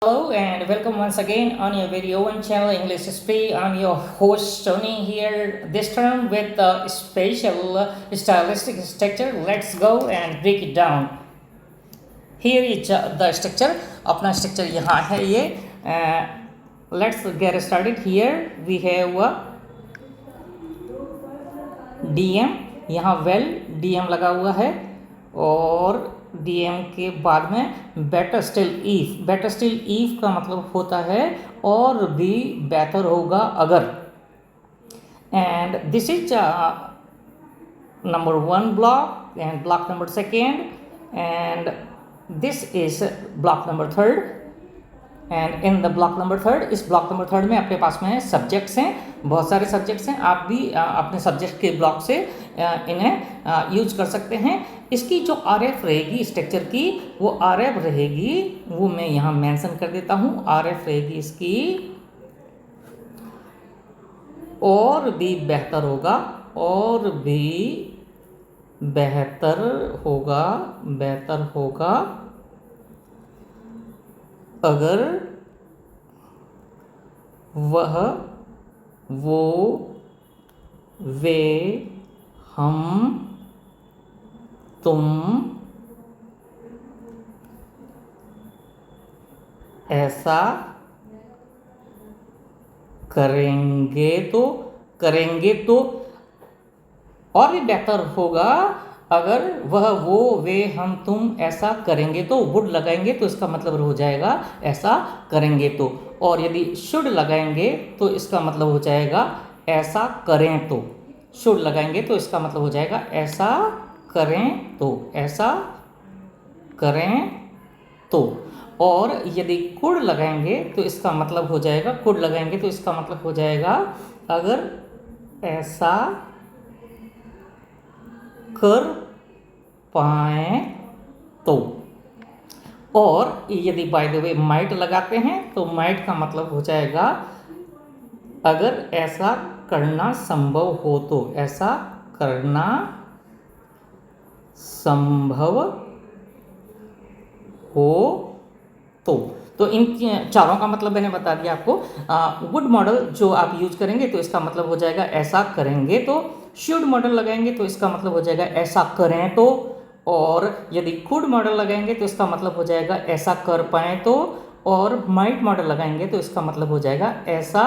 Hello and welcome once again on your video and channel English Speak. I'm your host Tony here this term with a special stylistic structure. Let's go and break it down. Here is the structure. अपना structure यहाँ है ये. Let's get started. Here we have DM. यहाँ well DM लगा हुआ है और DM के बाद में बेटर स्टिल इफ का मतलब होता है और भी बेहतर होगा अगर. And this is number 1 block and block number 2 and this is block number 3 and in the block number 3 इस ब्लॉक नंबर 3 में अपने पास में सब्जेक्ट्स हैं, बहुत सारे सब्जेक्ट्स हैं. आप भी अपने सब्जेक्ट के ब्लॉक से इन्हें यूज कर सकते हैं. इसकी जो RF रहेगी स्ट्रक्चर की, वो RF रहेगी, वो मैं यहाँ मेंशन कर देता हूँ. RF रहेगी इसकी और भी बेहतर होगा, और भी बेहतर होगा अगर वह वो वे हम तुम ऐसा करेंगे तो और भी बेहतर होगा अगर वह वो वे हम तुम ऐसा करेंगे तो. वुड लगाएंगे तो इसका मतलब हो जाएगा ऐसा करेंगे तो, और यदि शुड लगाएंगे तो इसका मतलब हो जाएगा ऐसा करें तो. शुड लगाएंगे तो इसका मतलब हो जाएगा ऐसा करें तो. और यदि कुड लगाएंगे तो इसका मतलब हो जाएगा अगर ऐसा कर पाए तो. और यदि बाय द वे माइट लगाते हैं तो माइट का मतलब हो जाएगा अगर ऐसा करना संभव हो तो. ऐसा करना संभव हो तो इन चारों का मतलब मैंने बता दिया आपको. वुड मॉडल जो आप यूज करेंगे तो इसका मतलब हो जाएगा ऐसा करेंगे तो. शुड मॉडल लगाएंगे तो इसका मतलब हो जाएगा ऐसा करें तो. और यदि कुड मॉडल लगाएंगे तो इसका मतलब हो जाएगा ऐसा कर पाए तो. और माइट मॉडल लगाएंगे तो इसका मतलब हो जाएगा ऐसा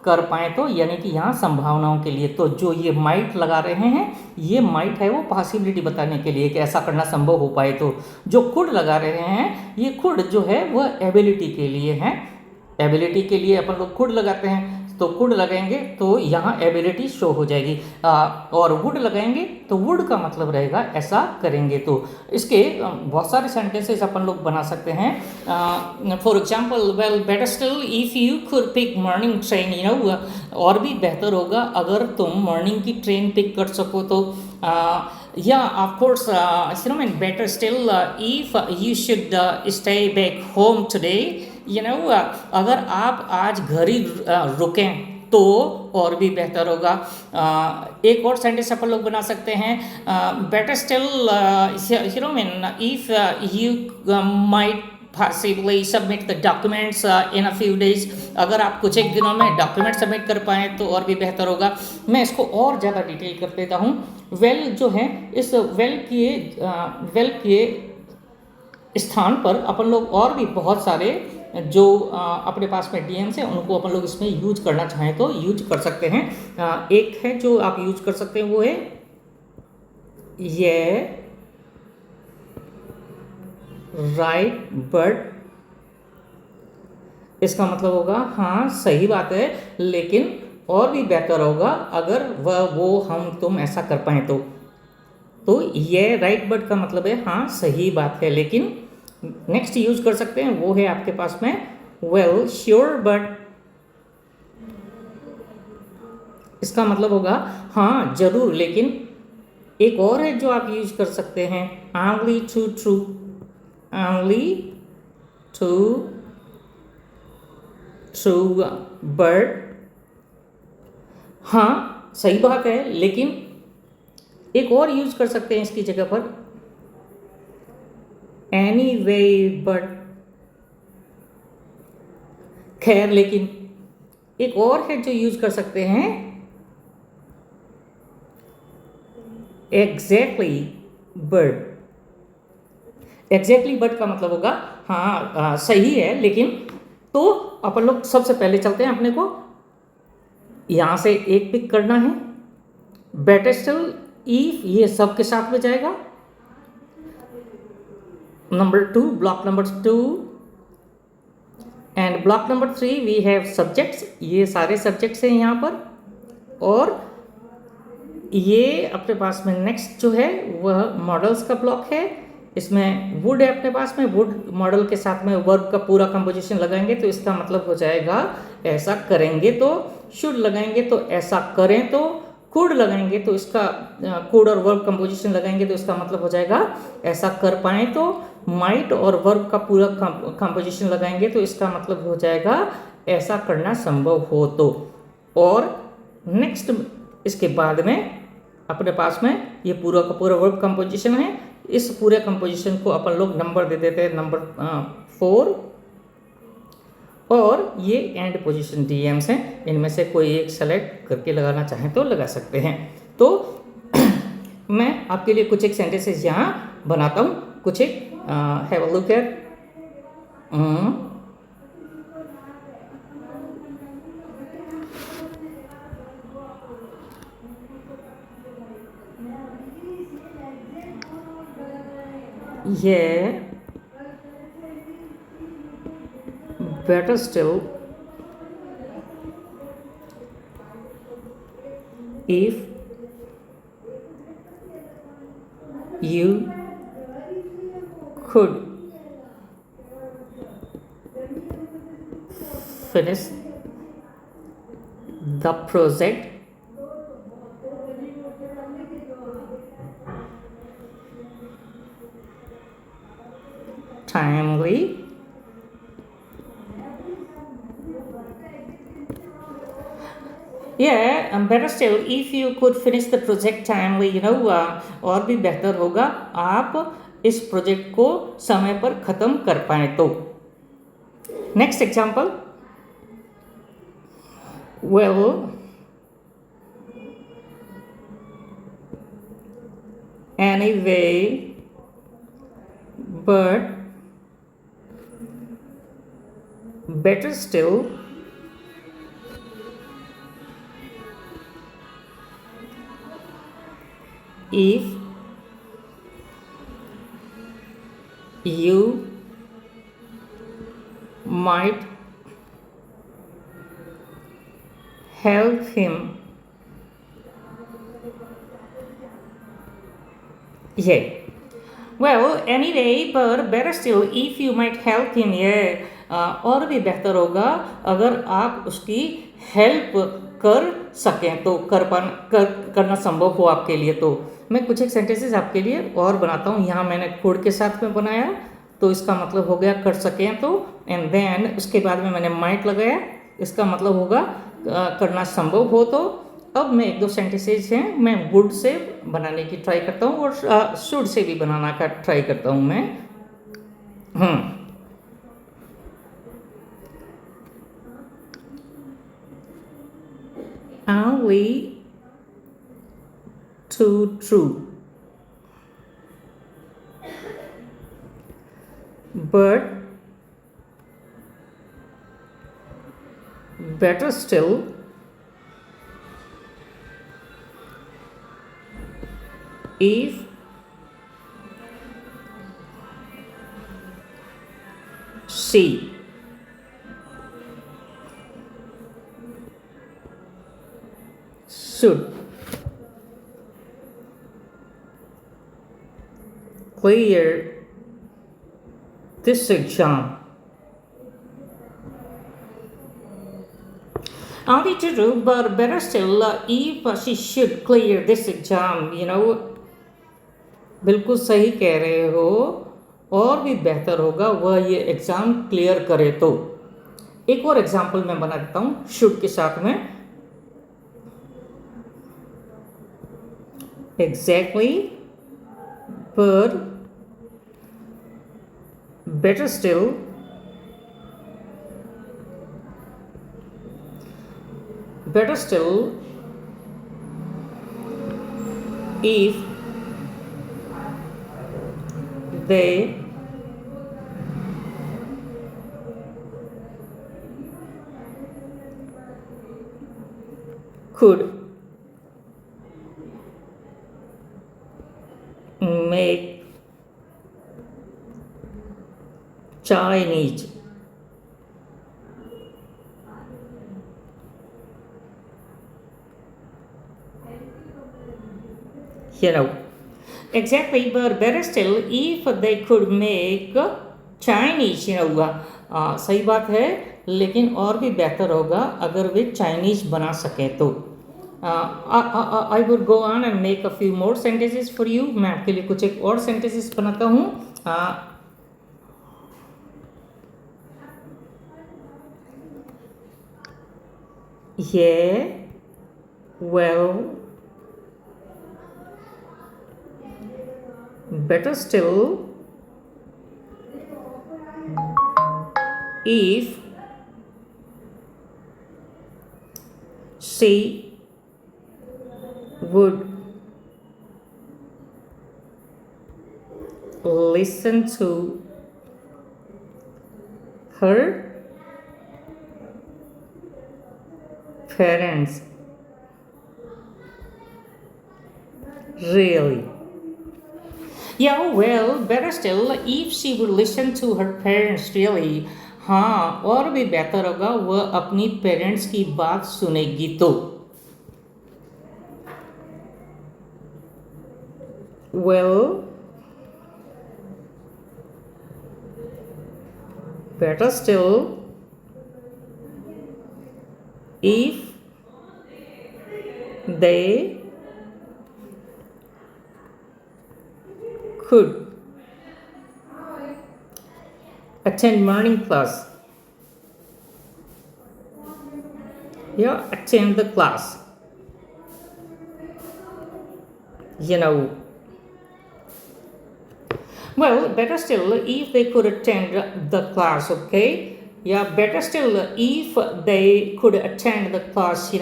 कर पाए तो, यानी कि यहाँ संभावनाओं के लिए. तो जो ये माइट लगा रहे हैं, ये माइट है वो पॉसिबिलिटी बताने के लिए कि ऐसा करना संभव हो पाए तो. जो कुड लगा रहे हैं, ये कुड जो है वह एबिलिटी के लिए है. एबिलिटी के लिए अपन लोग कुड लगाते हैं, तो कुड लगाएंगे तो यहाँ एबिलिटी शो हो जाएगी. और वुड लगाएंगे तो वुड का मतलब रहेगा ऐसा करेंगे तो. इसके बहुत सारे सेंटेंसेस अपन लोग बना सकते हैं. For example, well better still if you could pick morning train, और भी बेहतर होगा अगर तुम मॉर्निंग की ट्रेन पिक कर सको तो. Of course, better still if you should stay back home today, अगर आप आज घर ही रुकें तो और भी बेहतर होगा. एक और सेंटेंस अपन लोग बना सकते हैं. Better still if you might possibly submit the documents in a few days. अगर आप कुछ एक दिनों में डॉक्यूमेंट सबमिट कर पाएँ तो और भी बेहतर होगा. मैं इसको और ज़्यादा डिटेल कर देता हूँ. वेल जो है, इस वेल के स्थान पर अपन लोग और भी बहुत सारे जो अपने पास में DMs हैं उनको अपन लोग इसमें यूज करना चाहें तो यूज कर सकते हैं. एक है जो आप यूज कर सकते हैं, वो है ये राइट बट. इसका मतलब होगा हाँ सही बात है, लेकिन और भी बेहतर होगा अगर वह वो हम तुम ऐसा कर पाए तो ये राइट बट का मतलब है हाँ सही बात है, लेकिन. नेक्स्ट यूज कर सकते हैं, वो है आपके पास में वेल श्योर बट. इसका मतलब होगा हाँ जरूर, लेकिन. एक और है जो आप यूज कर सकते हैं, only true but. हाँ सही बात है, लेकिन एक और यूज कर सकते हैं इसकी जगह पर any way but खैर, लेकिन एक और है जो यूज कर सकते हैं, एग्जैक्टली बट। एग्जैक्टली बट का मतलब होगा हाँ सही है, लेकिन। तो अपन लोग सबसे पहले चलते हैं, अपने को यहां से एक पिक करना है। बेटर स्टिल इफ, ये सब के साथ में जाएगा। Number 2, block number 2 and block number 3 we have subjects, ये सारे सब्जेक्ट्स हैं यहाँ पर। और ये अपने पास में नेक्स्ट जो है वह मॉडल्स का ब्लॉक है। इसमें वुड है अपने पास में, वुड मॉडल के साथ में वर्ब का पूरा कंपोजिशन लगाएंगे तो इसका मतलब हो जाएगा ऐसा करेंगे तो, शुड लगाएंगे तो ऐसा करें तो, कुड लगाएंगे तो इसका कुड और वर्ब कंपोजिशन लगाएंगे तो इसका मतलब हो जाएगा ऐसा कर पाए तो, माइट और वर्ब का पूरा कंपोजिशन लगाएंगे तो इसका मतलब हो जाएगा ऐसा करना संभव हो तो। और नेक्स्ट इसके बाद में अपने पास में ये पूरा का पूरा वर्ब कंपोजिशन है। इस पूरे कंपोजिशन को अपन लोग नंबर दे देते हैं, नंबर 4। और ये एंड पोजीशन डीएम्स हैं, इनमें से कोई एक सेलेक्ट करके लगाना चाहें तो लगा सकते हैं। तो मैं आपके लिए कुछ एक सेंटेंसेस यहाँ बनाता हूँ, कुछ एक have a look at. Yeah, better still, if you could finish the project timely, better still if you could finish the project timely, और भी बेहतर होगा आप इस प्रोजेक्ट को समय पर खत्म कर पाए तो। Next example, well, anyway, but better still if you might help him. Yeah. Well, anyway, but better still if you might help him. और भी बेहतर होगा अगर आप उसकी हेल्प कर सकें तो, करना संभव हो आपके लिए तो। मैं कुछ एक सेंटेंसेस आपके लिए और बनाता हूँ। यहाँ मैंने कुड के साथ में बनाया तो इसका मतलब हो गया कर सकें तो, एंड देन उसके बाद में मैंने माइट लगाया, इसका मतलब होगा करना संभव हो तो। अब मैं एक दो सेंटेंसेस हैं मैं वुड से बनाने की ट्राई करता हूँ और शुड से भी बनाना का ट्राई करता हूँ मैं। Only too true, but better still if she should clear this exam. Only to do, but better still if she should clear this exam, बिल्कुल सही कह रहे हो, और भी बेहतर होगा वह ये एग्ज़ाम क्लियर करे तो। एक और एग्जाम्पल मैं बना देता हूँ शुड के साथ में। एग्जैक्टली, पर better still better still, if they could make Chinese exactly, but better still, if they could make Chinese सही बात है, लेकिन और भी बेहतर होगा अगर वे चाइनीज बना सके तो. I would go on and make a few more sentences for you. मैं आपके लिए कुछ एक और सेंटेंसेस बनाता हूँ. Yeah, well, better still, if she would listen to her parents. Really? Yeah, well, better still, if she would listen to her parents. Really? हाँ, और भी बेहतर होगा वह अपनी पेरेंट्स की बात सुनेगी तो. Well, better still, if they could attend morning class. Yeah, attend the class. Well, better still, if they could attend the class, okay? Yeah, better still, if they could attend the class,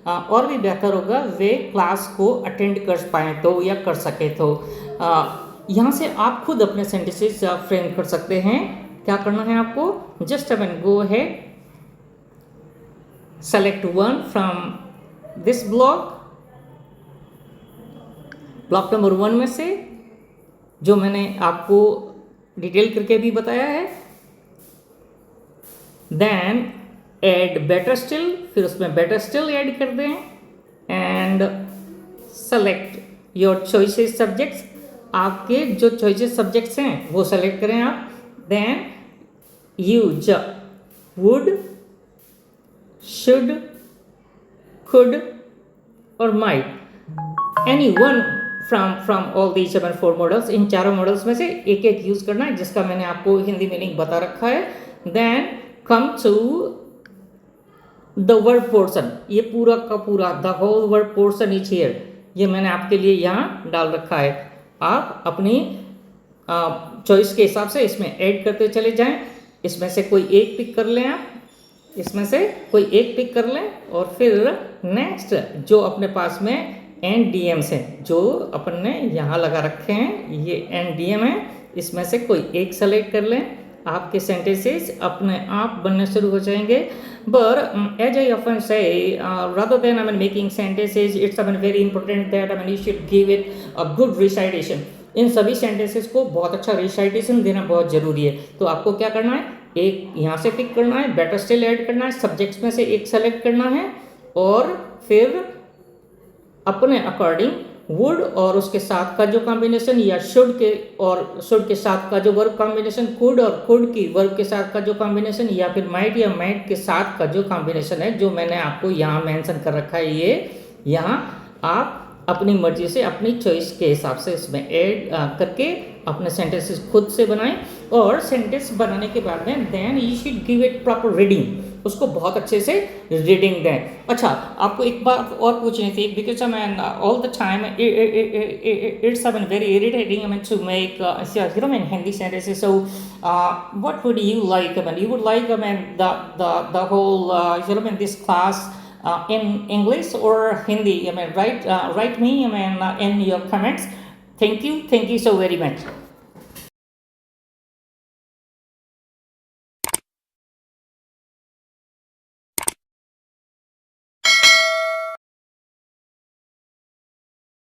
और भी बेहतर होगा वे class को attend कर पाए तो या कर सके तो. यहाँ से आप खुद अपने सेंटेंसेस फ्रेम कर सकते हैं. क्या करना है आपको? Just go ahead, select one from this block number 1 में से, जो मैंने आपको डिटेल करके भी बताया है. देन एड बेटर स्टिल, फिर उसमें बेटर स्टिल ऐड कर दें and select your choices subjects. आपके जो चॉइसेस सब्जेक्ट्स हैं वो सेलेक्ट करें आप. Then use would, should, could और might, any one from all these 4 models. इन चारों मॉडल्स में से एक एक यूज करना है जिसका मैंने आपको हिंदी मीनिंग बता रखा है. Then come to the verb portion. ये पूरा का पूरा the whole verb portion is here, ये मैंने आपके लिए यहाँ डाल रखा है. आप अपनी चॉइस के हिसाब से इसमें ऐड करते चले जाएं. इसमें से कोई एक पिक कर लें आप, इसमें से कोई एक पिक कर लें और फिर नेक्स्ट जो अपने पास में एन डी एम्स हैं जो अपन ने यहाँ लगा रखे हैं, ये एन डी एम है, इसमें से कोई एक सेलेक्ट कर लें. आपके सेंटेंसेस अपने आप बनने शुरू हो जाएंगे. But as I often say, rather than making sentences, it's very important that you should give it a good recitation. इन सभी सेंटेंसेस को बहुत अच्छा रिसाइटेशन देना बहुत ज़रूरी है. तो आपको क्या करना है? एक यहाँ से पिक करना है, बेटर स्टिल ऐड करना है, सब्जेक्ट्स में से एक सेलेक्ट करना है और फिर अपने अकॉर्डिंग वुड और उसके साथ का जो कॉम्बिनेशन या शुड के साथ का जो वर्ब कॉम्बिनेशन, कुड और कुड की वर्ब के साथ का जो कॉम्बिनेशन, या फिर माइट या माइट के साथ का जो कॉम्बिनेशन है जो मैंने आपको यहाँ मेंशन कर रखा है, ये यहाँ आप अपनी मर्जी से अपनी चॉइस के हिसाब से इसमें ऐड करके अपने सेंटेंसेस खुद से बनाएं. और सेंटेंस बनाने के बाद में then you should give it proper reading, उसको बहुत अच्छे से रीडिंग दें. अच्छा, आपको एक बात और पूछनी थी, because all the time it's very irritating to make Hindi sentences. So what would you like? You would like the whole this class in English or Hindi. I mean, write me, I mean, in your comments. Thank you so very much.